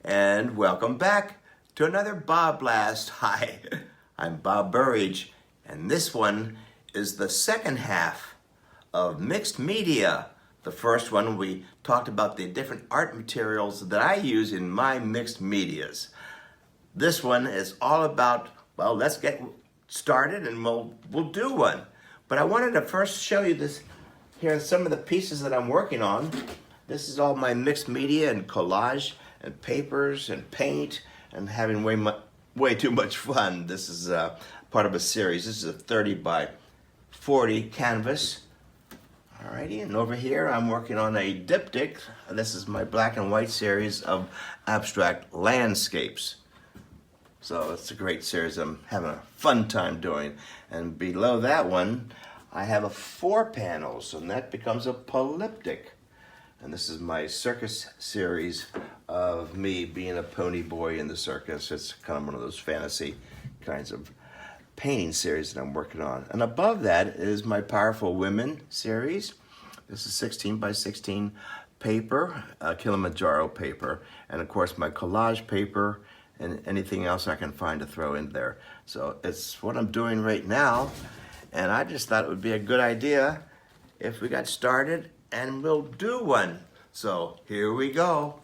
and welcome back to another BobBlast. Hi, I'm Bob Burridge, and this one is the second half of mixed media. The first one, we talked about the different art materials that I use in my mixed medias. This one is all about, well, let's get started and we'll do one. But I wanted to first show you this. Here are some of the pieces that I'm working on. This is all my mixed media and collage and papers and paint and having way too much fun. This is part of a series. This is a 30 by 40 canvas. Alrighty, and over here I'm working on a diptych. This is my black and white series of abstract landscapes. So it's a great series I'm having a fun time doing. And below that one, I have a 4 panels, and that becomes a polyptych. And this is my circus series of me being a pony boy in the circus. It's kind of one of those fantasy kinds of painting series that I'm working on. And above that is my Powerful Women series. This is 16 by 16 paper, Kilimanjaro paper, and of course my collage paper and anything else I can find to throw in there. So it's what I'm doing right now, and I just thought it would be a good idea if we got started and we'll do one. So here we go.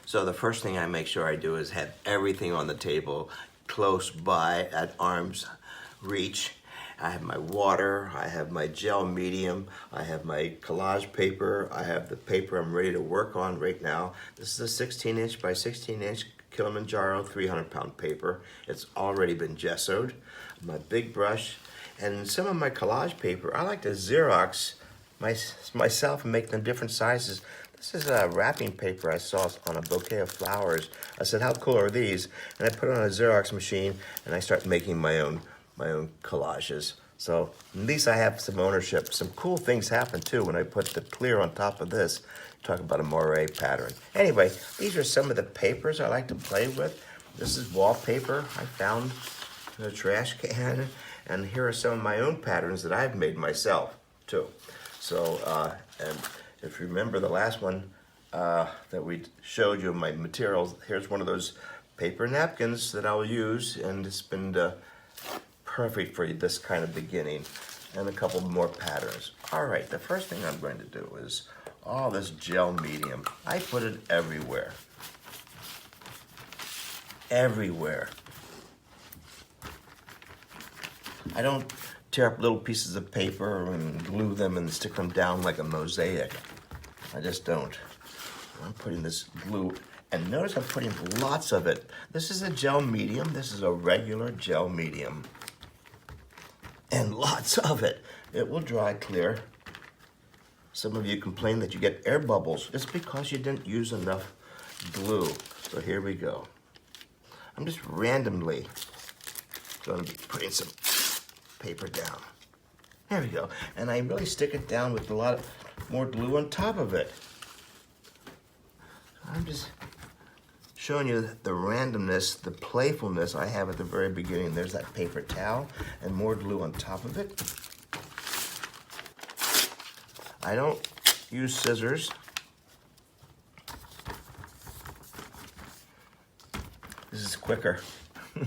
So the first thing I make sure I do is have everything on the table close by at arm's reach. I have my water, I have my gel medium, I have my collage paper, I have the paper I'm ready to work on right now. This is a 16 inch by 16 inch Kilimanjaro 300-pound paper. It's already been gessoed. My big brush, and some of my collage paper, I like to Xerox myself and make them different sizes. This is a wrapping paper I saw on a bouquet of flowers. I said, how cool are these? And I put it on a Xerox machine and I start making my own collages. So at least I have some ownership. Some cool things happen too when I put the clear on top of this. Talk about a moire pattern. Anyway, these are some of the papers I like to play with. This is wallpaper I found in a trash can. And here are some of my own patterns that I've made myself too. So, and if you remember the last one that we showed you my materials, here's one of those paper napkins that I'll use, and it's been perfect for this kind of beginning, and a couple more patterns. All right, the first thing I'm going to do is all this gel medium. I put it everywhere. Everywhere. I don't tear up little pieces of paper and glue them and stick them down like a mosaic. I just don't. I'm putting this glue, and notice I'm putting lots of it. This is a gel medium. This is a regular gel medium. And lots of it. It will dry clear. Some of you complain that you get air bubbles. It's because you didn't use enough glue. So here we go. I'm just randomly going to be putting some paper down. There we go. And I really stick it down with a lot more glue on top of it. I'm just showing you the randomness, the playfulness I have at the very beginning. There's that paper towel and more glue on top of it. I don't use scissors. This is quicker. I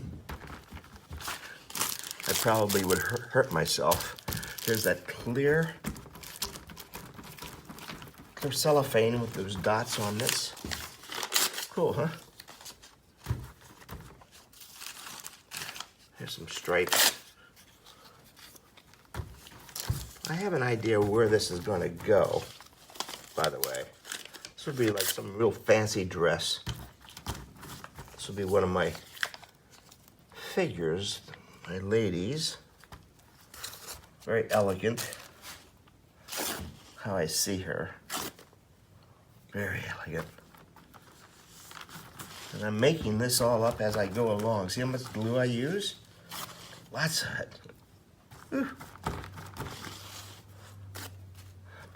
probably would hurt myself. There's that clear cellophane with those dots on this. Cool, huh? Here's some stripes. I have an idea where this is going to go, by the way. This would be like some real fancy dress. This would be one of my figures, my ladies. Very elegant. How I see her. Very elegant. And I'm making this all up as I go along. See how much glue I use? Lots of it. Ooh.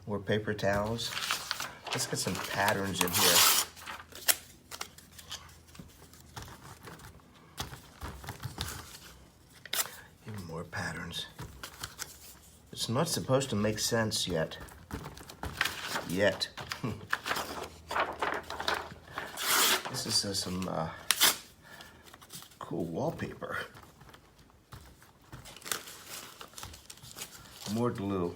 More paper towels. Let's get some patterns in here. Even more patterns. It's not supposed to make sense yet. This is some cool wallpaper. More glue.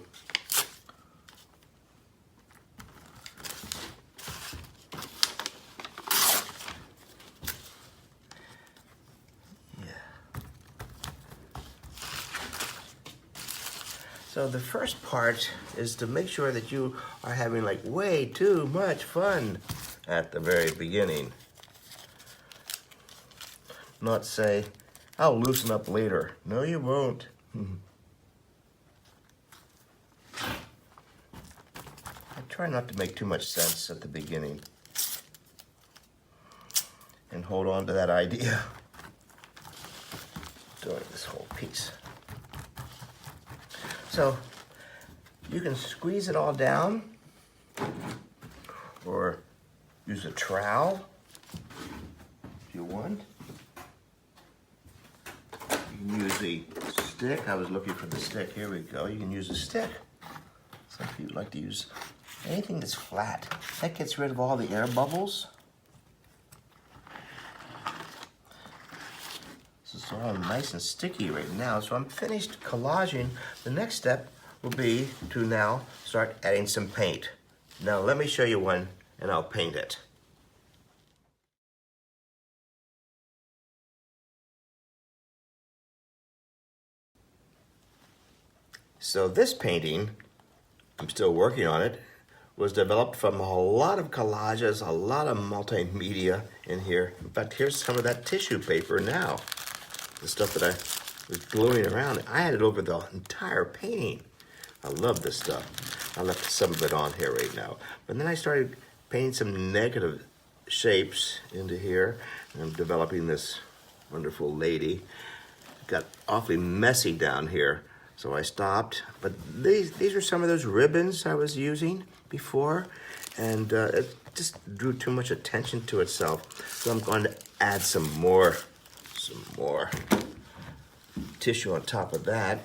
So the first part is to make sure that you are having like way too much fun at the very beginning. Not say, I'll loosen up later. No, you won't. I try not to make too much sense at the beginning and hold on to that idea doing this whole piece. So you can squeeze it all down or use a trowel if you want. You can use a stick. I was looking for the stick. Here we go. You can use a stick. So if you'd like to use anything that's flat, that gets rid of all the air bubbles. It's all nice and sticky right now, so I'm finished collaging. The next step will be to now start adding some paint. Now let me show you one and I'll paint it. So this painting, I'm still working on it, was developed from a lot of collages, a lot of multimedia in here. In fact, here's some of that tissue paper now. The stuff that I was gluing around. I had it over the entire painting. I love this stuff. I left some of it on here right now. But then I started painting some negative shapes into here. And I'm developing this wonderful lady. It got awfully messy down here, so I stopped. But these are some of those ribbons I was using before. And it just drew too much attention to itself. So I'm going to add some more tissue on top of that.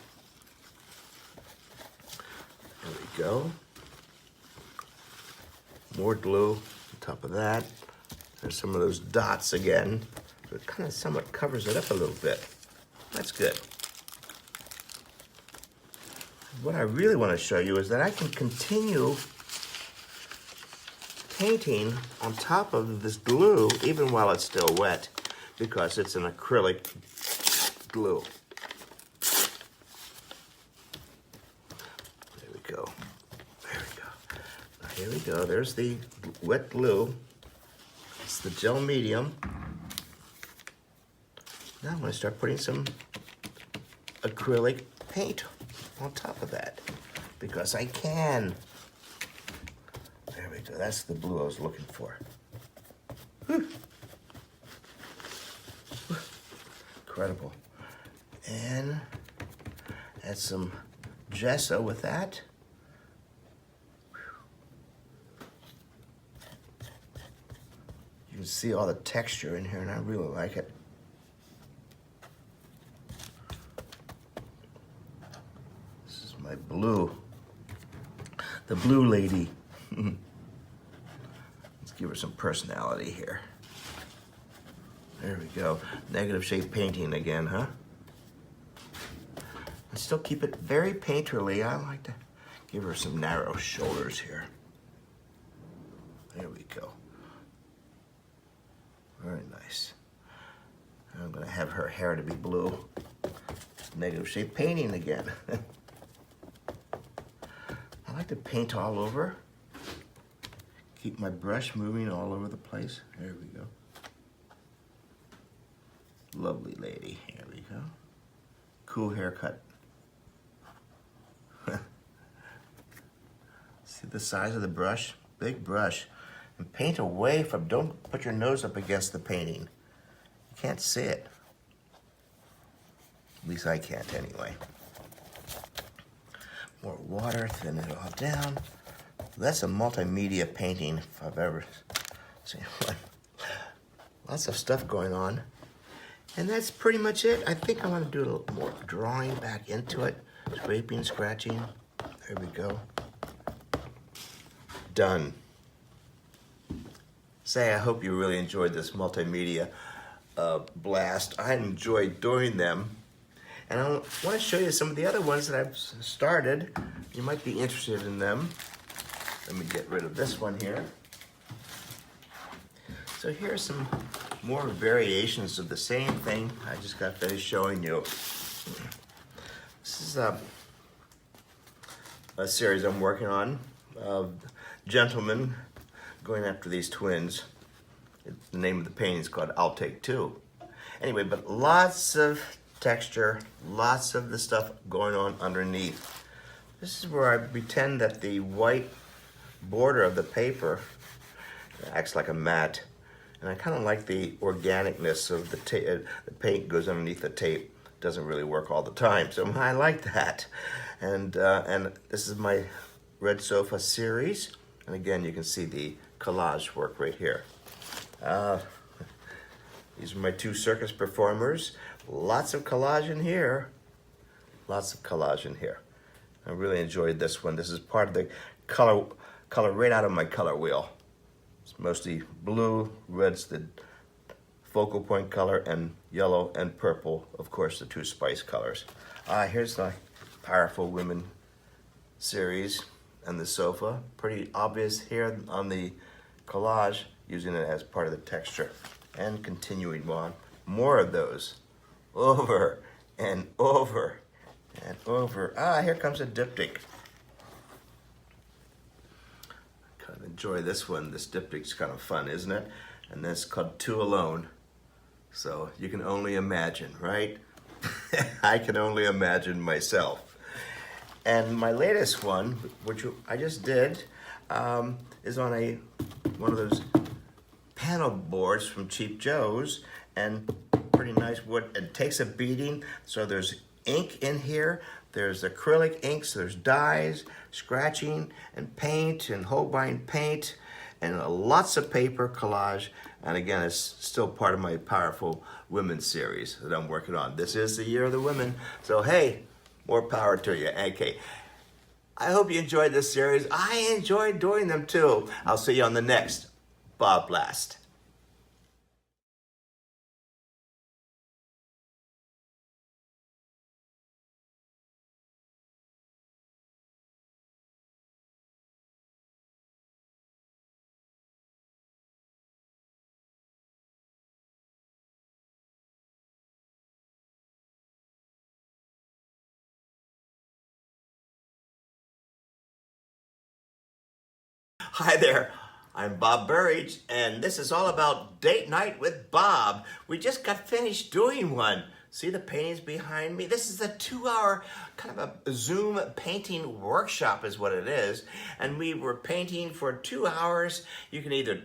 There we go. More glue on top of that. There's some of those dots again. So it kind of somewhat covers it up a little bit. That's good. What I really want to show you is that I can continue painting on top of this glue even while it's still wet, because it's an acrylic glue. There we go. There we go. Now here we go. There's the wet glue. It's the gel medium. Now I'm going to start putting some acrylic paint on top of that, because I can. There we go. That's the blue I was looking for. Whew. Incredible. And add some gesso with that. You can see all the texture in here, and I really like it. This is my blue. The blue lady. Let's give her some personality here. There we go. Negative shape painting again, huh? And still keep it very painterly. I like to give her some narrow shoulders here. There we go. Very nice. I'm gonna have her hair to be blue. Negative shape painting again. I like to paint all over. Keep my brush moving all over the place. There we go. Lovely lady. Here we go. Cool haircut. See the size of the brush? Big brush. And paint away from, don't put your nose up against the painting. You can't see it. At least I can't anyway. More water, thin it all down. That's a multimedia painting if I've ever seen one. Lots of stuff going on. And that's pretty much it. I think I want to do a little more drawing back into it. Scraping, scratching. Here we go. Done. Say, I hope you really enjoyed this multimedia blast. I enjoyed doing them. And I want to show you some of the other ones that I've started. You might be interested in them. Let me get rid of this one here. So here's some more variations of the same thing I just got finished showing you. This is a series I'm working on of gentlemen going after these twins. The name of the painting is called I'll Take Two. Anyway, but lots of texture, lots of the stuff going on underneath. This is where I pretend that the white border of the paper acts like a mat. And I kind of like the organicness of the paint goes underneath the tape. Doesn't really work all the time, so I like that. And this is my Red Sofa series. And again, you can see the collage work right here. These are my two circus performers. Lots of collage in here. Lots of collage in here. I really enjoyed this one. This is part of the color right out of my color wheel. It's mostly blue, red's the focal point color, and yellow and purple, of course, the two spice colors. Here's the Powerful Women series and the sofa. Pretty obvious here on the collage, using it as part of the texture. And continuing on, more of those, over and over and over. Here comes a diptych. I kind of enjoy this one. This diptych's kind of fun, isn't it? And that's called Two Alone. So you can only imagine, right? I can only imagine myself. And my latest one, which I just did, is on one of those panel boards from Cheap Joe's, and pretty nice wood. It takes a beating, so there's ink in here, there's acrylic inks, there's dyes, scratching, and paint, and Holbein paint, and lots of paper collage. And again, it's still part of my Powerful Women series that I'm working on. This is the year of the women, so hey, more power to you. Okay, I hope you enjoyed this series. I enjoyed doing them too. I'll see you on the next BobBlast. Hi there, I'm Bob Burridge, and this is all about Date Night with Bob. We just got finished doing one. See the paintings behind me? This is a 2-hour kind of a Zoom painting workshop is what it is. And we were painting for 2 hours. You can either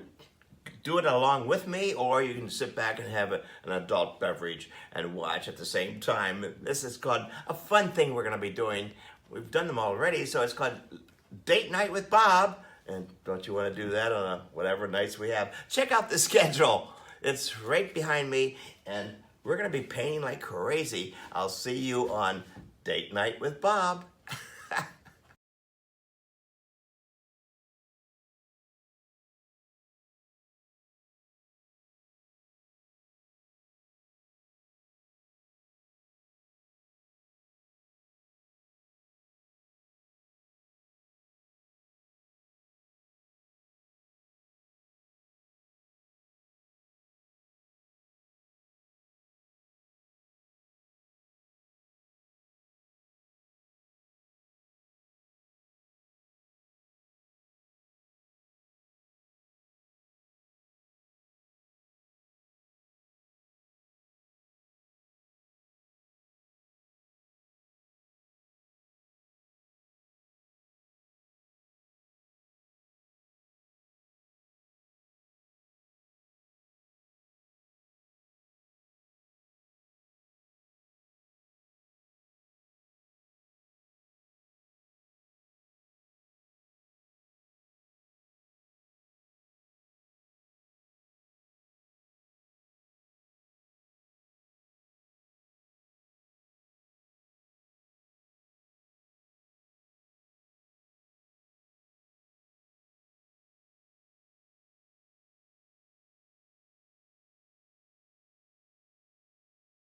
do it along with me, or you can sit back and have an adult beverage and watch at the same time. This is called a fun thing we're gonna be doing. We've done them already, so it's called Date Night with Bob. And don't you want to do that on whatever nights we have? Check out the schedule. It's right behind me, and we're going to be painting like crazy. I'll see you on Date Night with Bob.